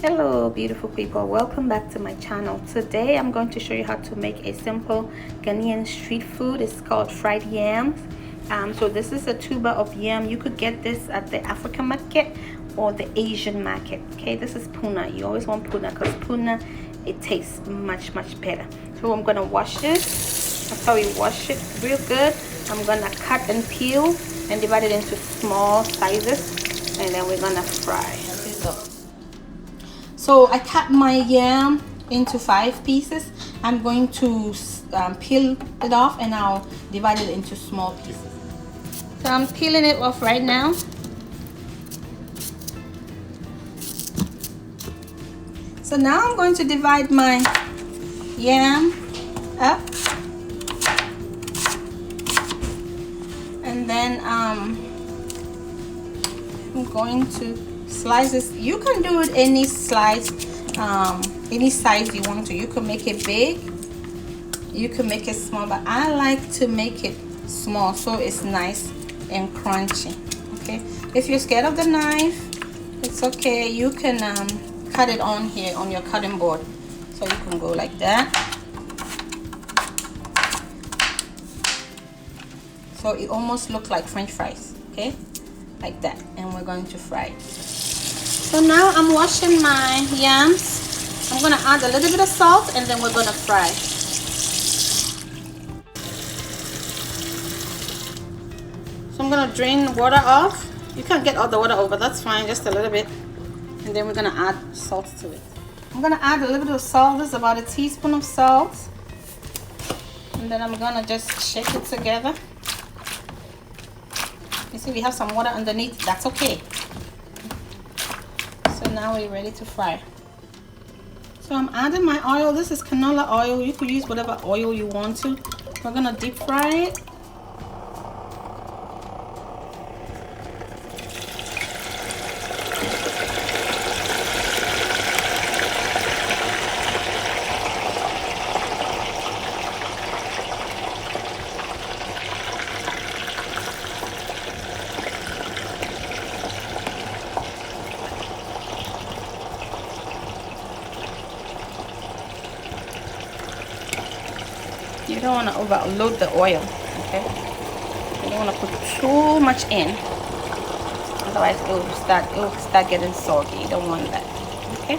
Hello beautiful people, welcome back to my channel. Today I'm going to show you how to make a simple Ghanaian street food. It's called fried yams. So this is a tuber of yam. You could get this at the African market or the Asian market. Okay, this is puna. You always want puna because puna, it tastes much better. So I'm gonna wash this. That's how we wash it real good. I'm gonna cut and peel and divide it into small sizes, and then we're gonna fry. So I cut my yam into 5 pieces. I'm going to peel it off and I'll divide it into small pieces. So I'm peeling it off right now. So now I'm going to divide my yam up. And then I'm going to slice this. You can do it any size you want to. You can make it big, you can make it small, but I like to make it small so it's nice and crunchy. Okay, if you're scared of the knife, it's okay. You can cut it on here on your cutting board, so you can go like that. So it almost looks like French fries. Okay, like that, and we're going to fry it. So now I'm washing my yams. I'm gonna add a little bit of salt and then we're gonna fry. So I'm gonna drain the water off. You can get all the water off, but that's fine, just a little bit. And then we're gonna add salt to it. I'm gonna add a little bit of salt. This is about a teaspoon of salt. And then I'm gonna just shake it together. You see we have some water underneath, that's okay. So now we're ready to fry. So I'm adding my oil. This is canola oil. You could use whatever oil you want to. We're gonna deep fry it. You don't want to overload the oil, okay? You don't want to put too much in, otherwise it will start getting soggy. You don't want that, okay?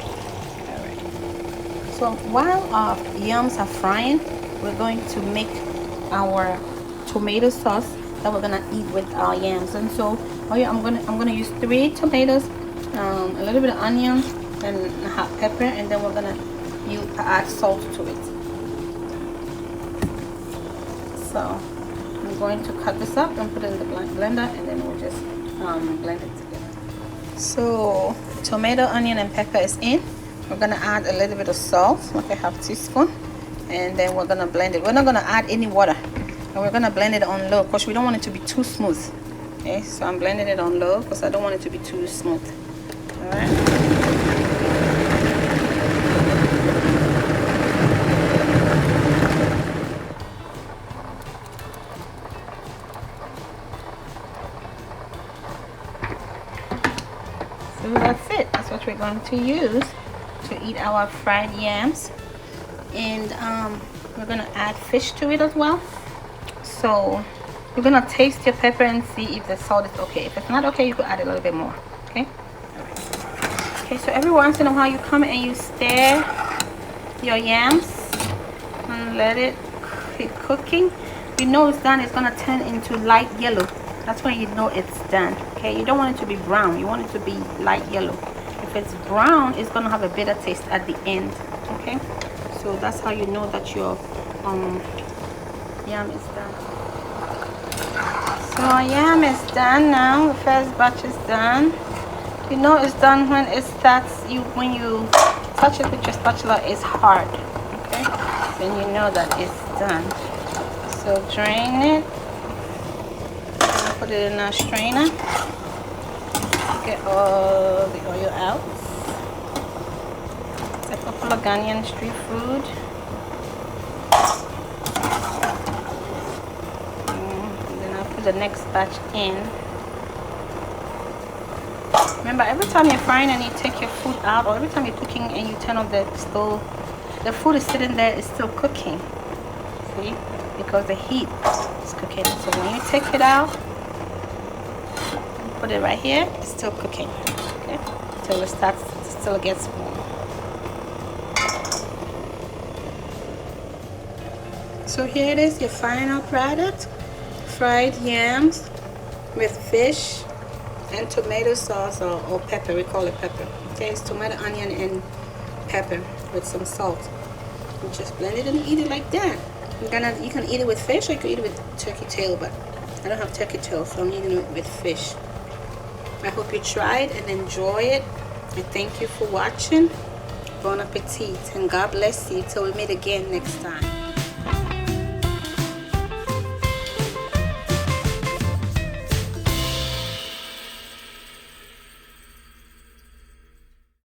All right. So while our yams are frying, we're going to make our tomato sauce that we're gonna eat with our yams. And so, I'm gonna use 3 tomatoes, a little bit of onion, and hot pepper, and then we're gonna add salt to it. So I'm going to cut this up and put it in the blender, and then we'll just blend it together. So tomato, onion, and pepper is in. We're gonna add a little bit of salt, like a half teaspoon, and then we're gonna blend it. We're not gonna add any water, and we're gonna blend it on low because we don't want it to be too smooth. Okay, so I'm blending it on low because I don't want it to be too smooth. All right. So that's it. That's what we're going to use to eat our fried yams. And we're gonna add fish to it as well. So you're gonna taste your pepper and see if the salt is okay. If it's not okay, you could add a little bit more. Okay. Okay. So every once in a while, you come and you stir your yams and let it keep cooking. You know it's done. It's gonna turn into light yellow. That's when you know it's done. Okay, you don't want it to be brown, you want it to be light yellow. If it's brown, it's gonna have a bitter taste at the end. Okay, so that's how you know that your yam is done. So our yam is done now. The first batch is done. You know it's done when it starts, when you touch it with your spatula, it's hard. Okay, then you know that it's done. So drain it. Put it in a strainer. Get all the oil out. It's a couple of Ghanaian street food. And then I'll put the next batch in. Remember, every time you're frying and you take your food out, or every time you're cooking and you turn off the stove, the food is sitting there, it's still cooking. See? Because the heat is cooking. So when you take it out, put it right here, it's still cooking. Okay? Till it starts, still gets warm. So here it is, your final product. Fried yams with fish and tomato sauce or pepper. We call it pepper. Okay, it's tomato, onion, and pepper with some salt. You just blend it and eat it like that. You can eat it with fish, or you can eat it with turkey tail, but I don't have turkey tail, so I'm eating it with fish. I hope you try it and enjoy it. I thank you for watching. Bon appetit, and God bless you till we meet again next time.